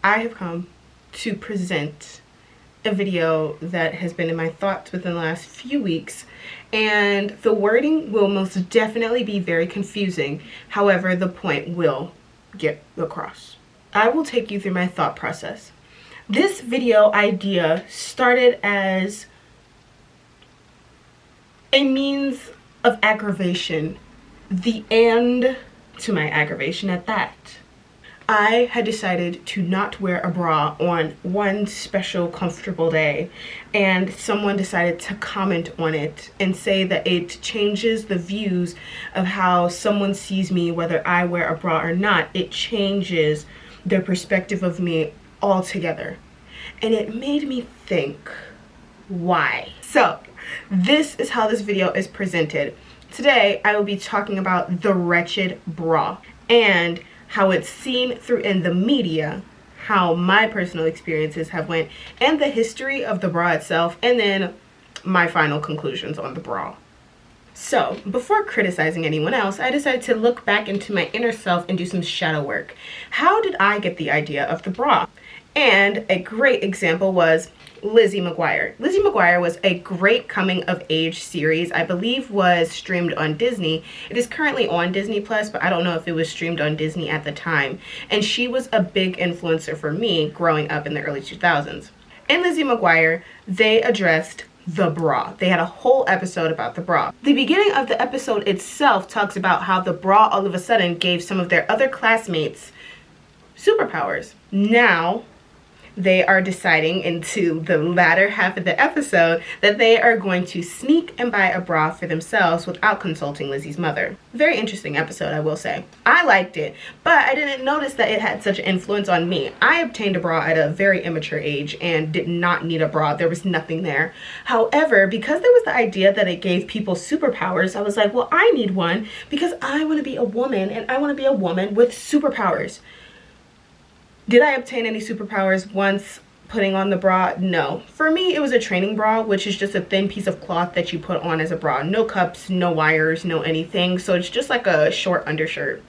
I have come to present a video that has been in my thoughts within the last few weeks, and the wording will most definitely be very confusing. However, the point will get across. I will take you through my thought process. This video idea started as a means of aggravation, the end to my aggravation at that. I had decided to not wear a bra on one special comfortable day, and someone decided to comment on it and say that it changes the views of how someone sees me, whether I wear a bra or not. It changes their perspective of me altogether. And it made me think, why? So this is how this video is presented. Today I will be talking about the wretched bra and how it's seen through in the media, how my personal experiences have went, and the history of the bra itself, and then my final conclusions on the bra. So before criticizing anyone else, I decided to look back into my inner self and do some shadow work. How did I get the idea of the bra? And a great example was Lizzie McGuire. Lizzie McGuire was a great coming of age series, I believe was streamed on Disney. It is currently on Disney Plus, but I don't know if it was streamed on Disney at the time. And she was a big influencer for me growing up in the early 2000s. In Lizzie McGuire, they addressed the bra. They had a whole episode about the bra. The beginning of the episode itself talks about how the bra all of a sudden gave some of their other classmates superpowers. Now they are deciding into the latter half of the episode that they are going to sneak and buy a bra for themselves without consulting Lizzie's mother. Very interesting episode, I will say. I liked it, but I didn't notice that it had such an influence on me. I obtained a bra at a very immature age and did not need a bra. There was nothing there. However, because there was the idea that it gave people superpowers, I was like, well, I need one because I want to be a woman, and I want to be a woman with superpowers. Did I obtain any superpowers once putting on the bra? No. For me, it was a training bra, which is just a thin piece of cloth that you put on as a bra. No cups, no wires, no anything. So it's just like a short undershirt.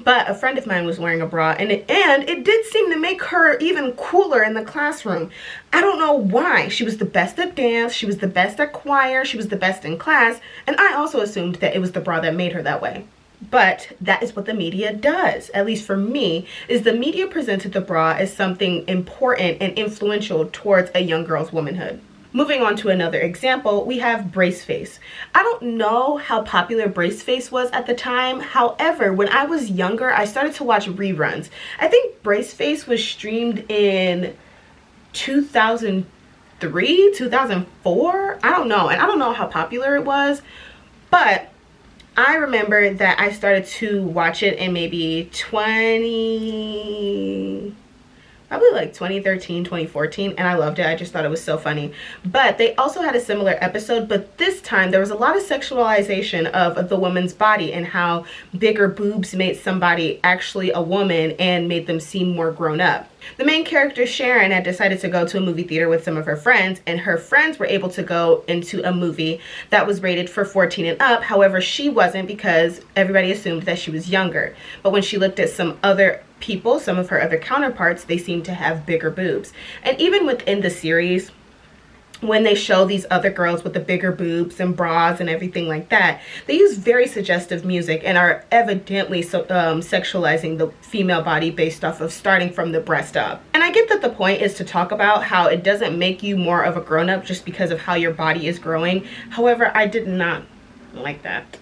But a friend of mine was wearing a bra, and it did seem to make her even cooler in the classroom. I don't know why. She was the best at dance, she was the best at choir, she was the best in class, and I also assumed that it was the bra that made her that way. But that is what the media does, at least for me, is the media presented the bra as something important and influential towards a young girl's womanhood. Moving on to another example, we have brace face. I don't know how popular brace face was at the time. However, when I was younger, I started to watch reruns. I think brace face was streamed in 2003, 2004. I don't know, and I don't know how popular it was, but I remember that I started to watch it in maybe probably like 2013, 2014, and I loved it. I just thought it was so funny. But they also had a similar episode, but this time there was a lot of sexualization of the woman's body and how bigger boobs made somebody actually a woman and made them seem more grown up. The main character, Sharon, had decided to go to a movie theater with some of her friends, and her friends were able to go into a movie that was rated for 14 and up. However, she wasn't, because everybody assumed that she was younger. But when she looked at some other people, some of her other counterparts, they seemed to have bigger boobs. And even within the series, when they show these other girls with the bigger boobs and bras and everything like that, they use very suggestive music and are evidently sexualizing the female body based off of starting from the breast up. And I get that the point is to talk about how it doesn't make you more of a grown-up just because of how your body is growing. However, I did not like that.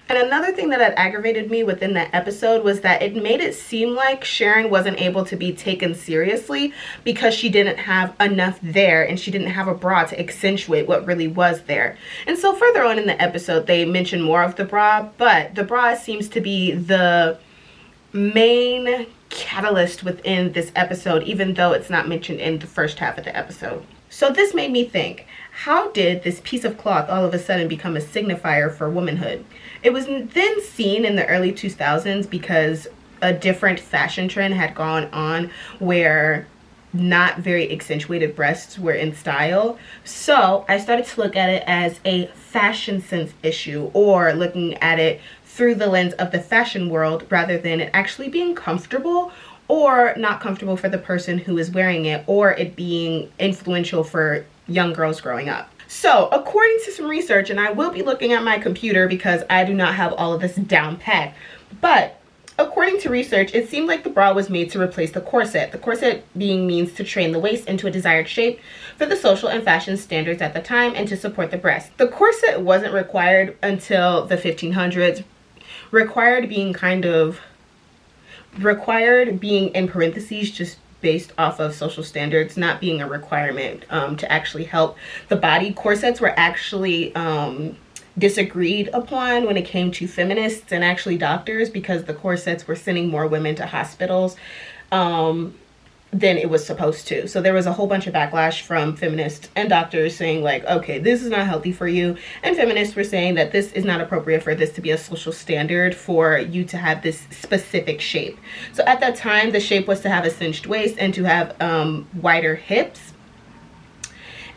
And another thing that had aggravated me within that episode was that it made it seem like Sharon wasn't able to be taken seriously because she didn't have enough there and she didn't have a bra to accentuate what really was there. And so further on in the episode, they mention more of the bra, but the bra seems to be the main catalyst within this episode, even though it's not mentioned in the first half of the episode. So this made me think, how did this piece of cloth all of a sudden become a signifier for womanhood? It was then seen in the early 2000s because a different fashion trend had gone on where not very accentuated breasts were in style. So I started to look at it as a fashion sense issue, or looking at it through the lens of the fashion world rather than it actually being comfortable or not comfortable for the person who is wearing it, or it being influential for young girls growing up. So according to some research, and I will be looking at my computer because I do not have all of this down pat, but according to research, it seemed like the bra was made to replace the corset. The corset being means to train the waist into a desired shape for the social and fashion standards at the time and to support the breast. The corset wasn't required until the 1500s, required being in parentheses, just based off of social standards, not being a requirement to actually help the body. Corsets were actually disagreed upon when it came to feminists and actually doctors, because the corsets were sending more women to hospitals than it was supposed to. So there was a whole bunch of backlash from feminists and doctors saying like, okay, this is not healthy for you. And feminists were saying that this is not appropriate for this to be a social standard for you to have this specific shape. So at that time, the shape was to have a cinched waist and to have wider hips.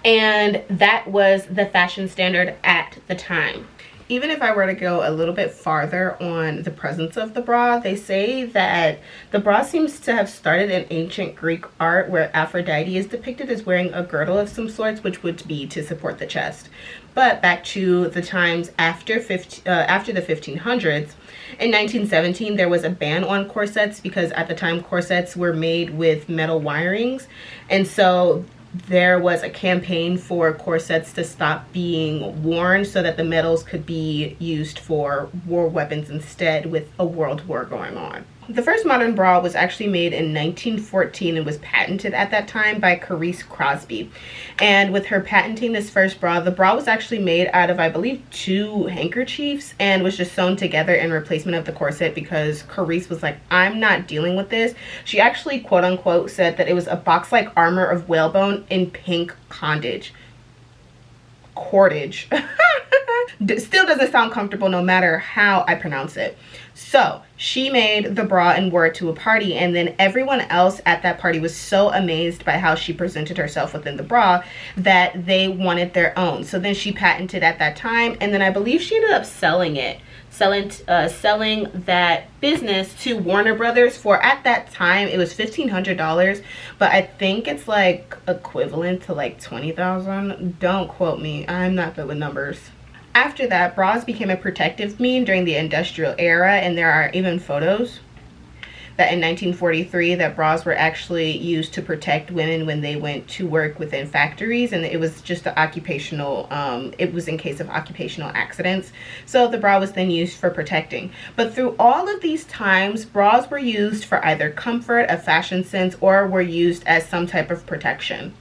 And that was the fashion standard at the time. Even if I were to go a little bit farther on the presence of the bra, they say that the bra seems to have started in ancient Greek art, where Aphrodite is depicted as wearing a girdle of some sorts, which would be to support the chest. But back to the times after the 1500s, in 1917, there was a ban on corsets because at the time corsets were made with metal wirings, and so there was a campaign for corsets to stop being worn so that the metals could be used for war weapons instead, with a world war going on. The first modern bra was actually made in 1914 and was patented at that time by Carice Crosby. And with her patenting this first bra, the bra was actually made out of, I believe, 2 handkerchiefs and was just sewn together in replacement of the corset because Carice was like, I'm not dealing with this. She actually, quote unquote, said that it was a box-like armor of whalebone in pink cordage. Still doesn't sound comfortable no matter how I pronounce it. So she made the bra and wore it to a party, and then everyone else at that party was so amazed by how she presented herself within the bra that they wanted their own. So then she patented at that time, and then I believe she ended up selling that business to Warner Brothers for, at that time, it was $1,500, but I think it's like equivalent to like $20,000. Don't quote me, I'm not good with numbers. After that, bras became a protective mean during the industrial era, and there are even photos that in 1943 that bras were actually used to protect women when they went to work within factories, and it was just an occupational, it was in case of occupational accidents. So the bra was then used for protecting. But through all of these times, bras were used for either comfort, a fashion sense, or were used as some type of protection.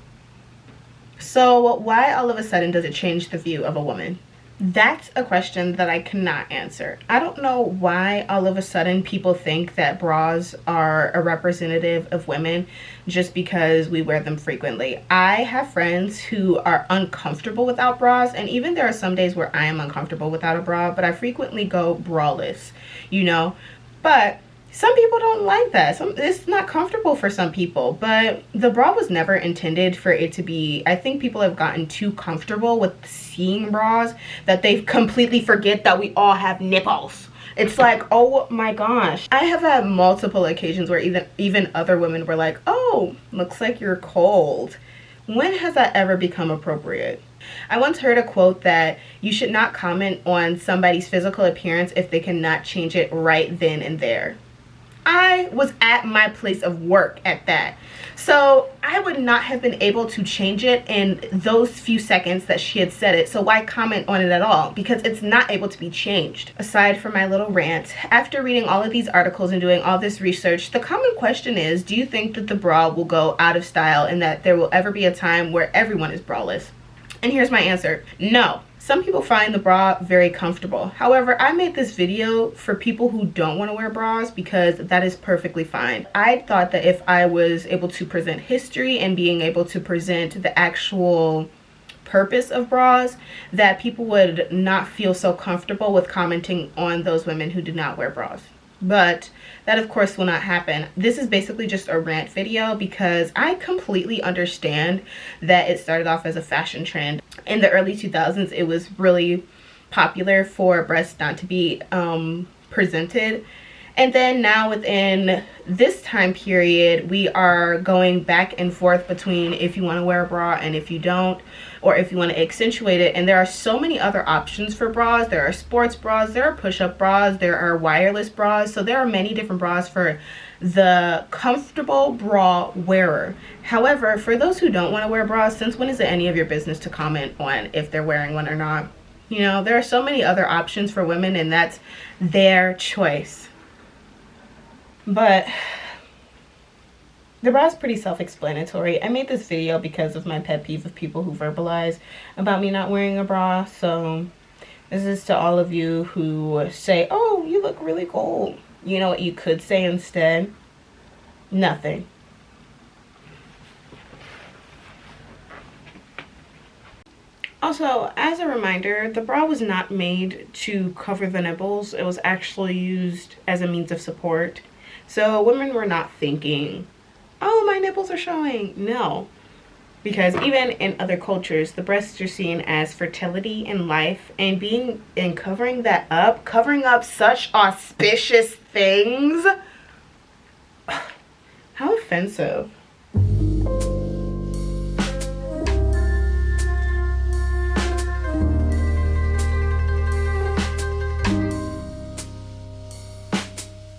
So why all of a sudden does it change the view of a woman? That's a question that I cannot answer. I don't know why all of a sudden people think that bras are a representative of women just because we wear them frequently. I have friends who are uncomfortable without bras, and even there are some days where I am uncomfortable without a bra, but I frequently go braless, you know? But some people don't like that. It's not comfortable for some people, but the bra was never intended for it to be. I think people have gotten too comfortable with seeing bras that they completely forget that we all have nipples. It's like, oh my gosh. I have had multiple occasions where even other women were like, oh, looks like you're cold. When has that ever become appropriate? I once heard a quote that you should not comment on somebody's physical appearance if they cannot change it right then and there. I was at my place of work at that. So I would not have been able to change it in those few seconds that she had said it. So why comment on it at all? Because it's not able to be changed. Aside from my little rant, after reading all of these articles and doing all this research, the common question is, do you think that the bra will go out of style and that there will ever be a time where everyone is braless? And here's my answer. No. Some people find the bra very comfortable. However, I made this video for people who don't want to wear bras because that is perfectly fine. I thought that if I was able to present history and being able to present the actual purpose of bras, that people would not feel so comfortable with commenting on those women who do not wear bras. But that of course will not happen. This is basically just a rant video because I completely understand that it started off as a fashion trend. In the early 2000s, it was really popular for breasts not to be presented. And then now within this time period, we are going back and forth between if you want to wear a bra and if you don't, or if you want to accentuate it. And there are so many other options for bras. There are sports bras, there are push-up bras, there are wireless bras. So there are many different bras for the comfortable bra wearer. However, for those who don't want to wear bras, since when is it any of your business to comment on if they're wearing one or not? You know, there are so many other options for women, and that's their choice. But the bra is pretty self-explanatory. I made this video because of my pet peeve of people who verbalize about me not wearing a bra. So this is to all of you who say, oh, you look really cool. You know what you could say instead? Nothing. Also, as a reminder, the bra was not made to cover the nipples. It was actually used as a means of support. So women were not thinking, oh, my nipples are showing. No, because even in other cultures, the breasts are seen as fertility and life, and covering up such auspicious things. How offensive.